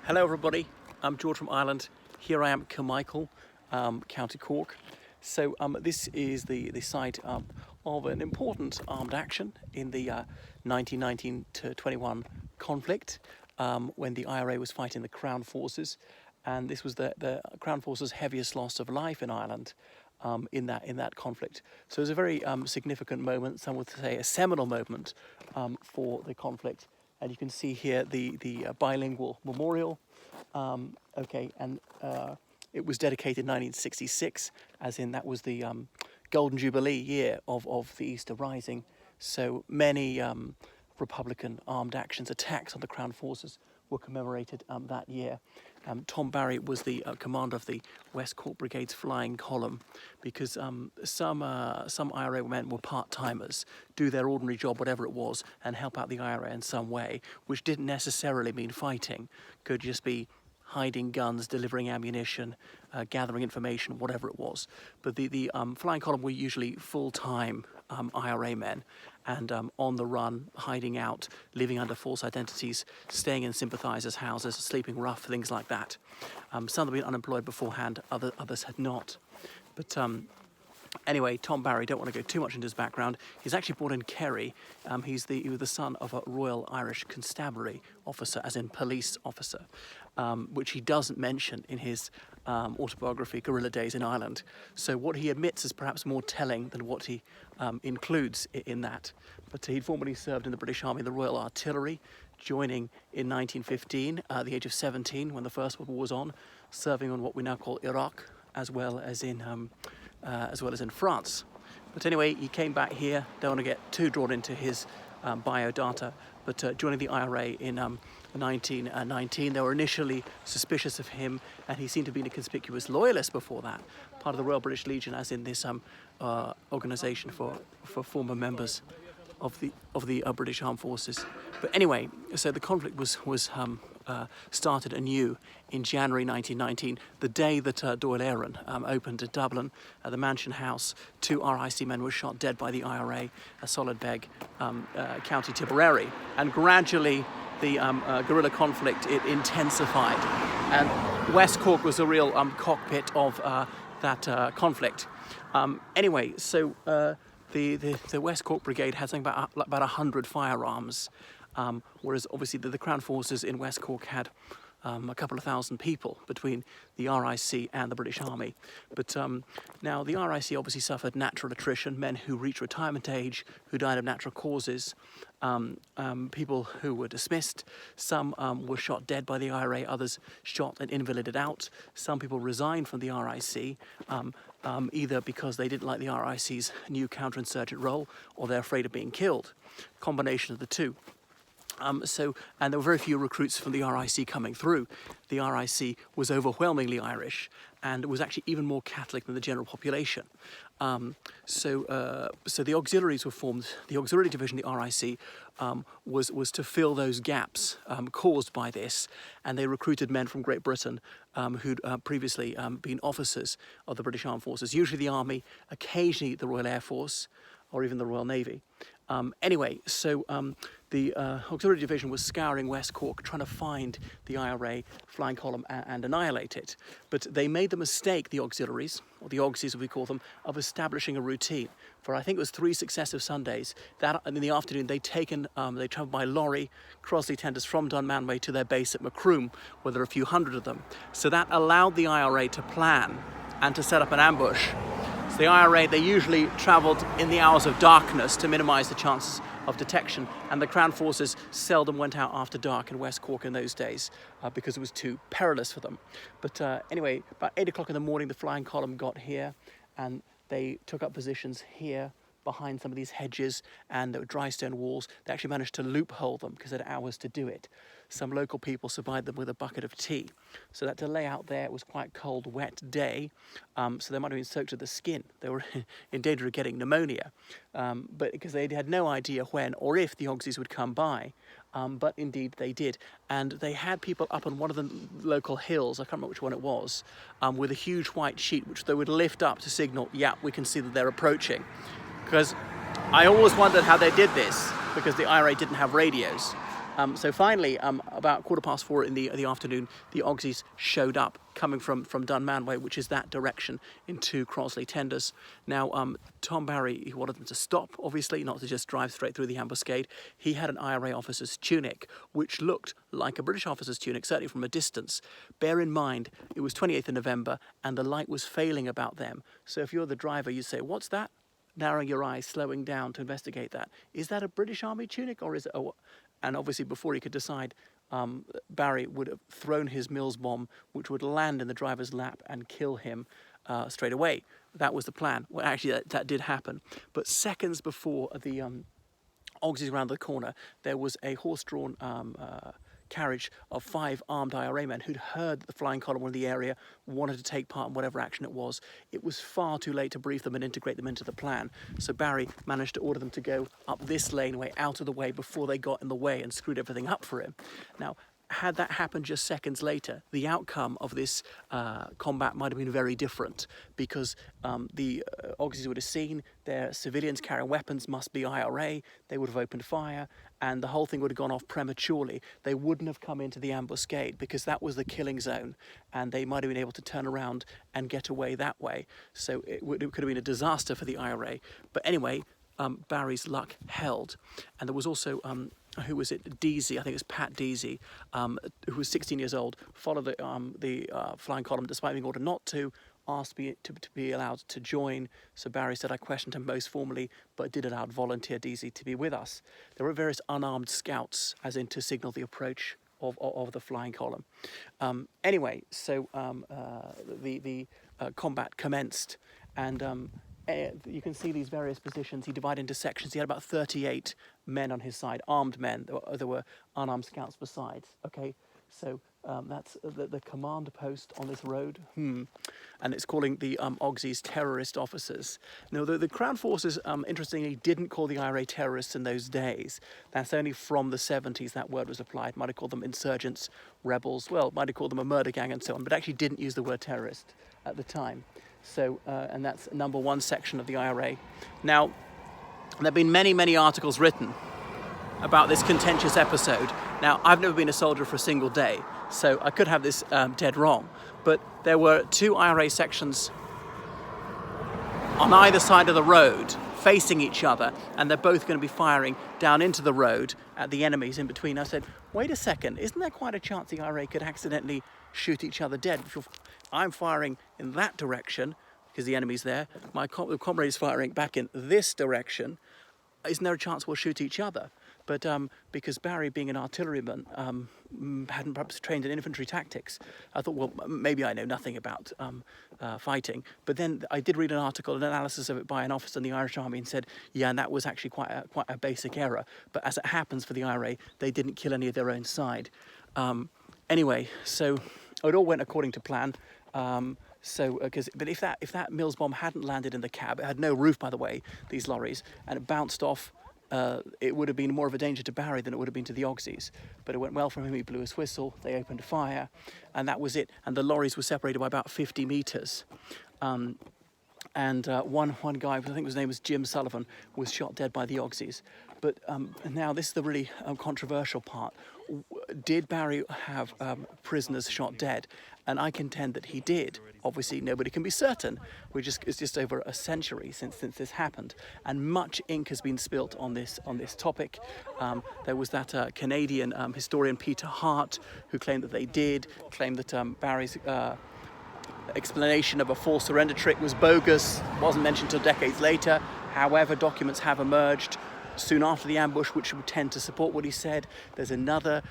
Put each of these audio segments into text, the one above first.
Hello everybody, I'm George from Ireland. Here I am at Kilmichael, County Cork. So this is the site of an important armed action in the 1919-21 conflict when the IRA was fighting the Crown Forces, and this was the Crown Forces' heaviest loss of life in Ireland in that conflict. So it was a very significant moment, some would say a seminal moment for the conflict. And you can see here the bilingual memorial. And it was dedicated in 1966, as in that was the Golden Jubilee year of the Easter Rising. So many Republican armed actions, attacks on the Crown Forces were commemorated that year. Tom Barry was the commander of the West Cork Brigade's flying column, because some IRA men were part-timers, do their ordinary job, whatever it was, and help out the IRA in some way, which didn't necessarily mean fighting. Could just be hiding guns, delivering ammunition, gathering information, whatever it was. But the flying column were usually full-time IRA men, and on the run, hiding out, living under false identities, staying in sympathisers' houses, sleeping rough, things like that. Some had been unemployed beforehand, others had not. But anyway, Tom Barry, don't want to go too much into his background. He's actually born in Kerry. He was the son of a Royal Irish Constabulary officer, as in police officer, which he doesn't mention in his autobiography, Guerrilla Days in Ireland. So what he admits is perhaps more telling than what he includes in that. But he'd formerly served in the British Army, the Royal Artillery, joining in 1915, at the age of 17, when the First World War was on, serving on what we now call Iraq, as well as in France. But anyway, he came back here. Don't want to get too drawn into his biodata, but joining the IRA in 1919, they were initially suspicious of him, and he seemed to be a conspicuous loyalist before that, part of the Royal British Legion, as in this organisation for former members of the British Armed Forces. But anyway, so the conflict was started anew in January 1919, the day that Dáil Éireann opened in Dublin at the Mansion House. 2 RIC men were shot dead by the IRA at Solidbeg, County Tipperary, and gradually the guerrilla conflict, it intensified, and West Cork was a real cockpit of that conflict. Anyway, so the West Cork Brigade had something about 100 firearms, whereas obviously the Crown Forces in West Cork had a couple of thousand people between the RIC and the British Army. But now the RIC obviously suffered natural attrition, men who reached retirement age, who died of natural causes, people who were dismissed. Some were shot dead by the IRA, others shot and invalided out. Some people resigned from the RIC, either because they didn't like the RIC's new counterinsurgent role, or they're afraid of being killed. Combination of the two. And there were very few recruits from the RIC coming through. The RIC was overwhelmingly Irish, and was actually even more Catholic than the general population. So the auxiliaries were formed. The Auxiliary Division, the RIC, was to fill those gaps caused by this, and they recruited men from Great Britain who'd previously been officers of the British Armed Forces, usually the Army, occasionally the Royal Air Force, or even the Royal Navy. Anyway, so the Auxiliary Division was scouring West Cork, trying to find the IRA flying column and annihilate it. But they made the mistake, the auxiliaries, or the Auxies as we call them, of establishing a routine. For I think it was 3 successive Sundays, that in the afternoon they travelled by lorry, Crossley tenders from Dunmanway to their base at Macroom, where there are a few hundred of them. So that allowed the IRA to plan and to set up an ambush. So the IRA, they usually travelled in the hours of darkness to minimise the chances of detection, and the Crown Forces seldom went out after dark in West Cork in those days because it was too perilous for them. But anyway, about 8 o'clock in the morning, the flying column got here, and they took up positions here behind some of these hedges, and there were dry stone walls. They actually managed to loophole them because they had hours to do it. Some local people supplied them with a bucket of tea. So that delay out there, it was quite cold, wet day, so they might have been soaked to the skin. They were in danger of getting pneumonia, but because they had no idea when or if the Auxies would come by. But indeed they did. And they had people up on one of the local hills, I can't remember which one it was, with a huge white sheet, which they would lift up to signal, yeah, we can see that they're approaching. Because I always wondered how they did this, because the IRA didn't have radios. So finally, about 4:15 in the afternoon, the Auxies showed up, coming from Dunmanway, which is that direction, into Crosley Tenders. Now, Tom Barry, he wanted them to stop, obviously, not to just drive straight through the ambuscade. He had an IRA officer's tunic, which looked like a British officer's tunic, certainly from a distance. Bear in mind, it was 28th of November, and the light was failing about them. So if you're the driver, you'd say, what's that? Narrowing your eyes, slowing down to investigate that. Is that a British Army tunic, or is it a... And obviously, before he could decide, Barry would have thrown his Mills bomb, which would land in the driver's lap and kill him straight away. That was the plan. Well, actually, that did happen. But seconds before the Auxies around the corner, there was a horse-drawn carriage of 5 armed IRA men who'd heard that the flying column were in the area, wanted to take part in whatever action it was. It was far too late to brief them and integrate them into the plan. So Barry managed to order them to go up this laneway, out of the way, before they got in the way and screwed everything up for him. Now, had that happened just seconds later, the outcome of this combat might have been very different, because the Auxies would have seen their civilians carrying weapons must be IRA, they would have opened fire, and the whole thing would have gone off prematurely. They wouldn't have come into the ambuscade, because that was the killing zone, and they might have been able to turn around and get away that way. So it could have been a disaster for the IRA. But anyway, Barry's luck held. And there was also... who was it? Deasy, I think it was Pat Deasy, who was 16 years old, followed the flying column despite being ordered not to, asked to be allowed to join. So Barry said, I questioned him most formally, but did allow volunteer Deasy to be with us. There were various unarmed scouts, as in to signal the approach of the flying column. Anyway, so the combat commenced, and you can see these various positions. He divided into sections. He had about 38 men on his side, armed men. There were unarmed scouts besides. Okay, so that's the command post on this road. And it's calling the Auxies terrorist officers. Now, the Crown Forces, interestingly, didn't call the IRA terrorists in those days. That's only from the 70s that word was applied. Might have called them insurgents, rebels. Well, might have called them a murder gang and so on, but actually didn't use the word terrorist at the time. So, and that's number 1 section of the IRA. Now, there have been many, many articles written about this contentious episode. Now, I've never been a soldier for a single day, so I could have this dead wrong. But there were 2 IRA sections on either side of the road, facing each other, and they're both going to be firing down into the road at the enemies in between. I said, wait a second, isn't there quite a chance the IRA could accidentally shoot each other dead? I'm firing in that direction because the enemy's there. My comrade is firing back in this direction. Isn't there a chance we'll shoot each other? But because Barry, being an artilleryman, hadn't perhaps trained in infantry tactics, I thought, well, maybe I know nothing about fighting. But then I did read an article, an analysis of it by an officer in the Irish Army, and said, yeah, and that was actually quite a basic error. But as it happens for the IRA, they didn't kill any of their own side. Anyway, so it all went according to plan. But if that Mills bomb hadn't landed in the cab, it had no roof, by the way, these lorries, and it bounced off, it would have been more of a danger to Barry than it would have been to the Auxies. But it went well for him. He blew his whistle. They opened fire, and that was it. And the lorries were separated by about 50 meters. One guy, I think his name was Jim Sullivan, was shot dead by the Auxies. But now this is the really controversial part. Did Barry have prisoners shot dead? And I contend that he did. Obviously, nobody can be certain. It's just over a century since this happened, and much ink has been spilt on this topic. There was that Canadian historian Peter Hart who claimed that they did, claimed that Barry's explanation of a false surrender trick was bogus, wasn't mentioned until decades later. However, documents have emerged soon after the ambush which would tend to support what he said. There's another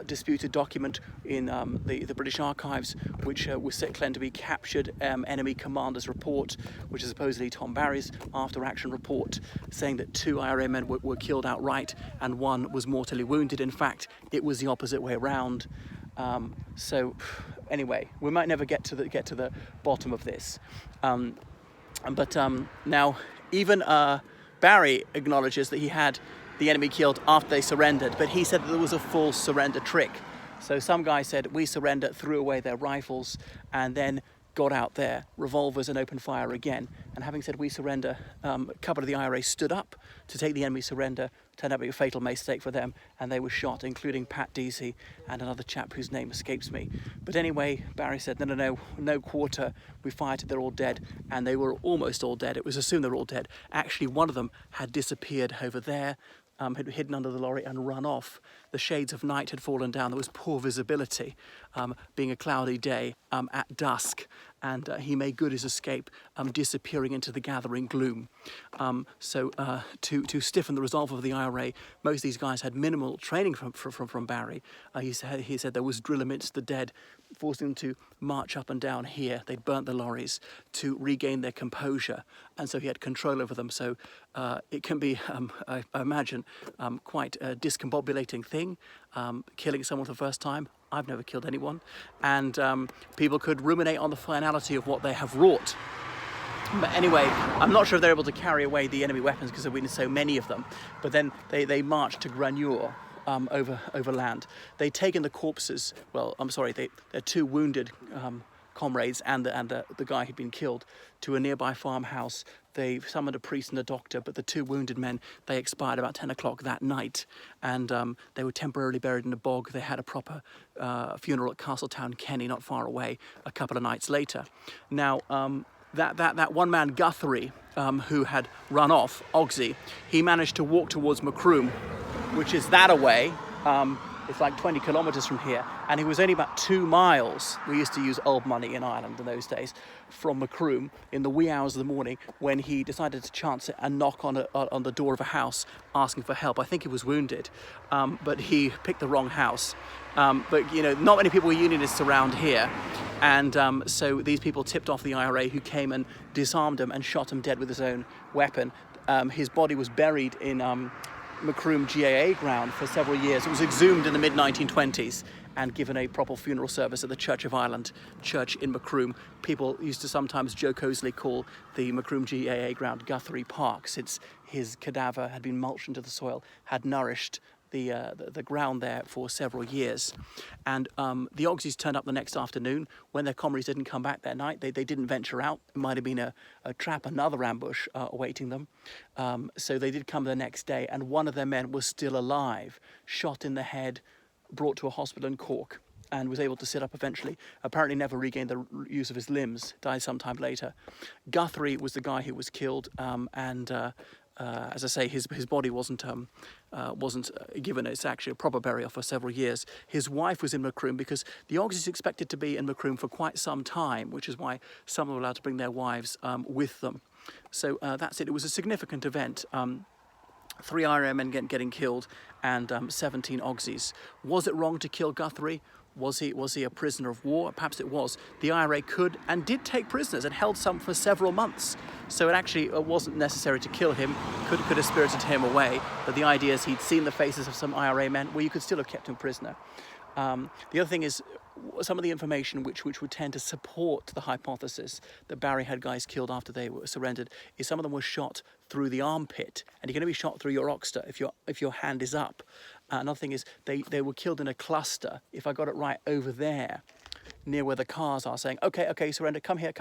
disputed document in the British archives which was claimed to be captured enemy commander's report, which is supposedly Tom Barry's after action report, saying that 2 IRA men were killed outright and 1 was mortally wounded. In fact, it was the opposite way around. So anyway, we might never get to the bottom of this. But now even Barry acknowledges that he had the enemy killed after they surrendered, but he said that there was a false surrender trick. So some guy said, we surrender, threw away their rifles, and then got out their revolvers and opened fire again. And having said we surrender, a couple of the IRA stood up to take the enemy surrender, turned out to be a fatal mistake for them, and they were shot, including Pat Deasy and another chap whose name escapes me. But anyway, Barry said, no quarter, we fired it, they're all dead, and they were almost all dead. It was assumed they were all dead. Actually, one of them had disappeared over there, had hidden under the lorry and run off. The shades of night had fallen down. There was poor visibility, being a cloudy day at dusk, and he made good his escape, disappearing into the gathering gloom. So to stiffen the resolve of the IRA, most of these guys had minimal training from Barry. He said there was drill amidst the dead, forcing them to march up and down here. They burnt the lorries to regain their composure, and so he had control over them. So it can be, I imagine, quite a discombobulating thing, killing someone for the first time. I've never killed anyone, and people could ruminate on the finality of what they have wrought. But anyway, I'm not sure if they're able to carry away the enemy weapons because there have been so many of them. But then they marched to Granure over land. They'd taken the corpses. Well, I'm sorry, they're two wounded comrades and the guy who'd been killed to a nearby farmhouse. They summoned a priest and a doctor, but the two wounded men, they expired about 10 o'clock that night, and they were temporarily buried in a bog. They had a proper funeral at Castletown, Kenny, not far away, a couple of nights later. Now, that one man, Guthrie, who had run off, Auxie, he managed to walk towards Macroom, which is that away. It's like 20 kilometres from here, and he was only about 2 miles. We used to use old money in Ireland in those days, from Macroom in the wee hours of the morning, when he decided to chance it and knock on the door of a house asking for help. I think he was wounded, but he picked the wrong house. But you know, not many people were unionists around here, and so these people tipped off the IRA, who came and disarmed him and shot him dead with his own weapon. His body was buried in Macroom GAA ground for several years. It was exhumed in the mid-1920s and given a proper funeral service at the Church of Ireland church in Macroom. People used to sometimes jocosely call the Macroom GAA ground Guthrie Park, since his cadaver had been mulched into the soil, had nourished the ground there for several years. And the Auxies turned up the next afternoon. When their comrades didn't come back that night, they didn't venture out. It might have been a trap, another ambush awaiting them. So they did come the next day, and one of their men was still alive, shot in the head, brought to a hospital in Cork, and was able to sit up eventually. Apparently never regained the use of his limbs, died sometime later. Guthrie was the guy who was killed, as I say, his body wasn't given. It's actually a proper burial for several years. His wife was in Macroom because the Auxies expected to be in Macroom for quite some time, which is why some were allowed to bring their wives with them. So that's it. It was a significant event. 3 IRA men getting killed and 17 Auxies. Was it wrong to kill Guthrie? Was he a prisoner of war? Perhaps it was. The IRA could and did take prisoners and held some for several months. So it actually wasn't necessary to kill him, could have spirited him away. But the idea is he'd seen the faces of some IRA men. Well, you could still have kept him prisoner. The other thing is, some of the information which would tend to support the hypothesis that Barry had guys killed after they were surrendered is some of them were shot through the armpit, and you're going to be shot through your oxter if your hand is up. Another thing is they were killed in a cluster, if I got it right, over there, near where the cars are, saying, okay, surrender, come here,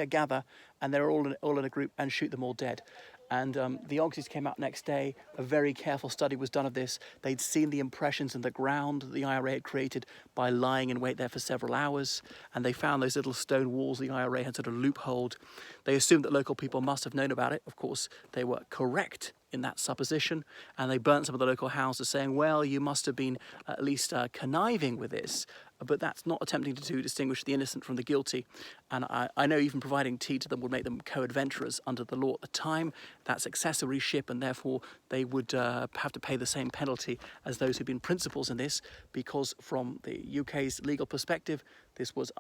gather, and they're all in a group, and shoot them all dead. And the Auxies came out next day. A very careful study was done of this. They'd seen the impressions in the ground that the IRA had created by lying in wait there for several hours, and they found those little stone walls the IRA had sort of loopholed. They assumed that local people must have known about it. Of course, they were correct in that supposition, and they burnt some of the local houses, saying, well, you must have been at least conniving with this. But that's not attempting to distinguish the innocent from the guilty. And I know even providing tea to them would make them co-adventurers under the law at the time. That's accessory ship, and therefore they would have to pay the same penalty as those who've been principals in this, because from the UK's legal perspective, this was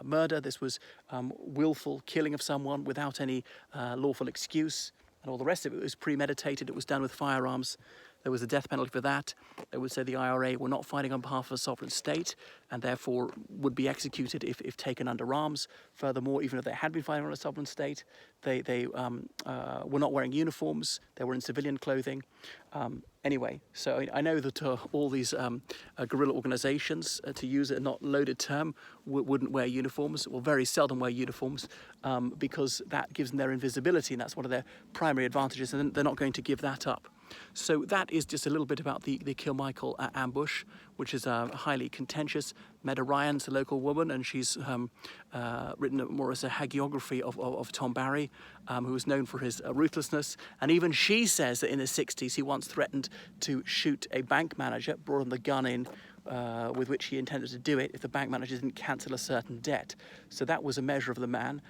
murder, this was willful killing of someone without any lawful excuse, and all the rest of it was premeditated. It was done with firearms. There was a death penalty for that. They would say the IRA were not fighting on behalf of a sovereign state, and therefore would be executed if taken under arms. Furthermore, even if they had been fighting on a sovereign state, they were not wearing uniforms. They were in civilian clothing. Anyway, so I know that all these guerrilla organizations, to use a not loaded term, wouldn't wear uniforms, or very seldom wear uniforms, because that gives them their invisibility, and that's one of their primary advantages, and they're not going to give that up. So that is just a little bit about the Kilmichael ambush, which is highly contentious. Meda Ryan's a local woman, and she's written more as a hagiography of Tom Barry, who was known for his ruthlessness. And even she says that in the 60s he once threatened to shoot a bank manager, brought him the gun in with which he intended to do it if the bank manager didn't cancel a certain debt. So that was a measure of the man,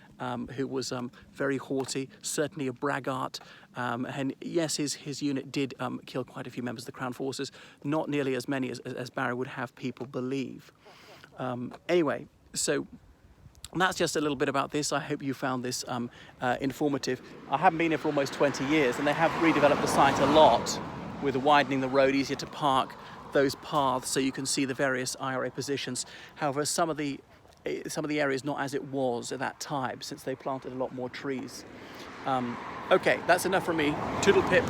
who was very haughty, certainly a braggart. And yes, his unit did kill quite a few members of the Crown Forces, not nearly as many as Barry would have people believe. Anyway, so that's just a little bit about this. I hope you found this informative. I haven't been here for almost 20 years, and they have redeveloped the site a lot with widening the road, easier to park, those paths so you can see the various IRA positions. However, some of the areas not as it was at that time, since they planted a lot more trees. Okay, that's enough from me. Toodle pip.